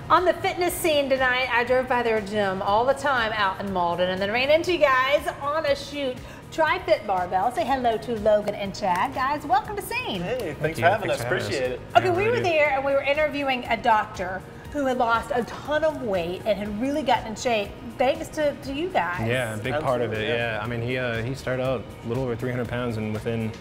On the fitness scene tonight, I drove by their gym all the time out in Malden and then ran into you guys on a shoot. TriFit barbell. Say hello to Logan and Chad. Guys, welcome to Scene. Hey, thanks for having us. Appreciate it. Okay, we were there and we were interviewing a doctor who had lost a ton of weight and had really gotten in shape thanks to you guys. Yeah, a big part of it, yeah. I mean, he started out a little over 300 pounds and within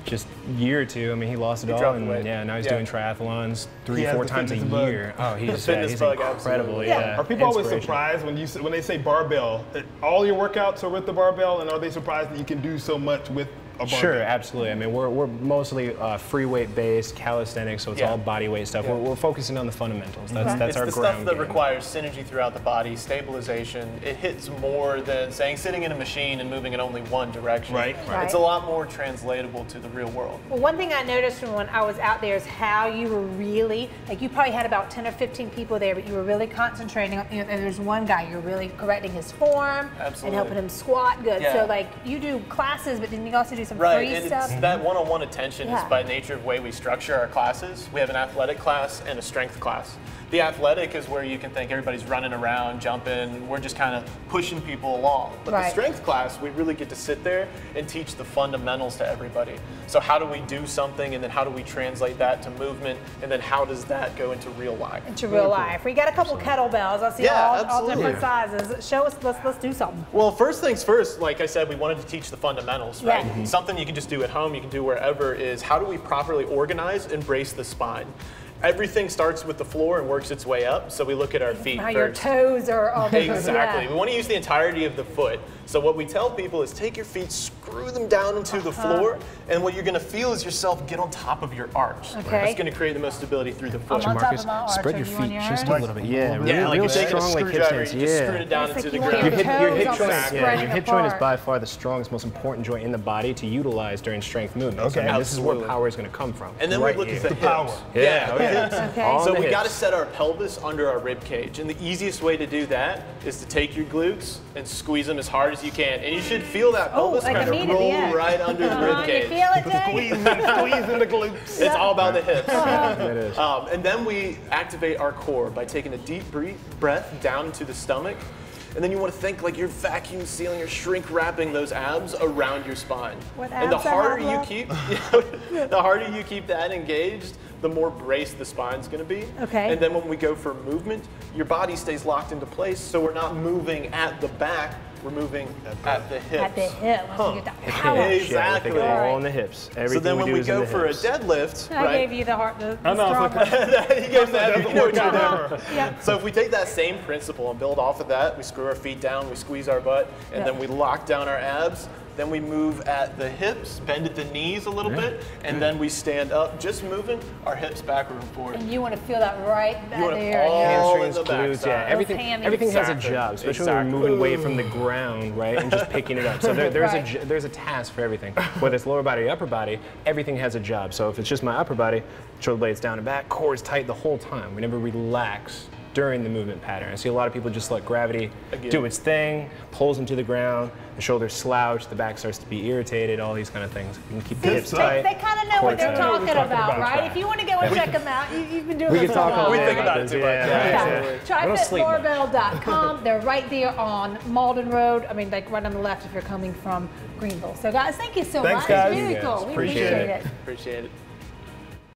just a year or two, I mean, he lost it all, and yeah, now he's doing triathlons 3-4 times a year. Oh, he's incredible. Yeah. Are people always surprised when they say barbell? All your workouts are with the barbell, and are they surprised that you can do so much with a barbell? Sure, absolutely. I mean, we're mostly free weight based calisthenics, so it's all body weight stuff. We're focusing on the fundamentals. That's our ground game. It's the stuff that requires synergy throughout the body, stabilization. It hits more than saying sitting in a machine and moving in only one direction. Right. It's a lot more translatable to the real world. Well, one thing I noticed from when I was out there is how you were really, like, you probably had about 10 or 15 people there, but you were really concentrating on, you know, there's one guy, you're really correcting his form and helping him squat good. So, like, you do classes, but then you also do some free stuff. That one-on-one attention is by nature of the way we structure our classes. We have an athletic class and a strength class. The athletic is where you can think everybody's running around, jumping, we're just kind of pushing people along. But the strength class, we really get to sit there and teach the fundamentals to everybody. So how do we do something, and then how do we translate that to movement, and then how does that go into real life? Into real life. We got a couple kettlebells. I see all different sizes. Show us, let's do something. Well, first things first, like I said, we wanted to teach the fundamentals, right? Something you can just do at home, you can do wherever, is how do we properly organize and brace the spine? Everything starts with the floor and works its way up, so we look at our feet first. Your toes are all different. Exactly. We want to use the entirety of the foot. So what we tell people is take your feet, screw them down into the floor, and what you're going to feel is yourself get on top of your arch. That's going to create the most stability through the foot. Marcus, spread your feet just a little bit. Yeah, real strong, like hip stance. Just screw it down into the ground. Your hip joint is by far the strongest, most important joint in the body to utilize during strength movements. I mean, this is where power is going to come from. And then we look at the power. So we got to set our pelvis under our rib cage, and the easiest way to do that is to take your glutes and squeeze them as hard as you can, and you should feel that pelvis kind of roll right under the rib cage. You feel it, Squeezing the glutes. It's all about the hips. It is. And then we activate our core by taking a deep breath down into the stomach. And then you want to think like you're vacuum sealing or shrink wrapping those abs around your spine. And the harder you keep, the harder you keep that engaged, the more braced the spine's going to be. And then when we go for movement, your body stays locked into place, so we're not moving at the back. We're moving at the hips. At the hip. You get that power. Exactly. All in the hips. Everything so then when we go for a deadlift, I gave you the heart. The he gave that. You know what you're doing. So if we take that same principle and build off of that, we screw our feet down, we squeeze our butt, and then we lock down our abs. Then we move at the hips, bend at the knees a little bit, and then we stand up, just moving our hips backward and forward. And you want to feel that right back there. Hamstrings, glutes, everything has a job, especially when we're moving away from the ground, right, and just picking it up. So there's a task for everything. Whether it's lower body or upper body, everything has a job. So if it's just my upper body, shoulder blades down and back, core is tight the whole time. We never relax during the movement pattern. I see a lot of people just let gravity do its thing, pulls them to the ground, the shoulders slouch, the back starts to be irritated, all these kind of things. You can keep the hips tight. They kind of know what they're talking about, right? If you want to go and check them out, you've been doing this for a while. We think about it too much. TriFitBarbell.com. They're right there on Malden Road. I mean, like right on the left if you're coming from Greenville. So guys, thank you so much. Guys. It's really cool. We appreciate it. Appreciate it.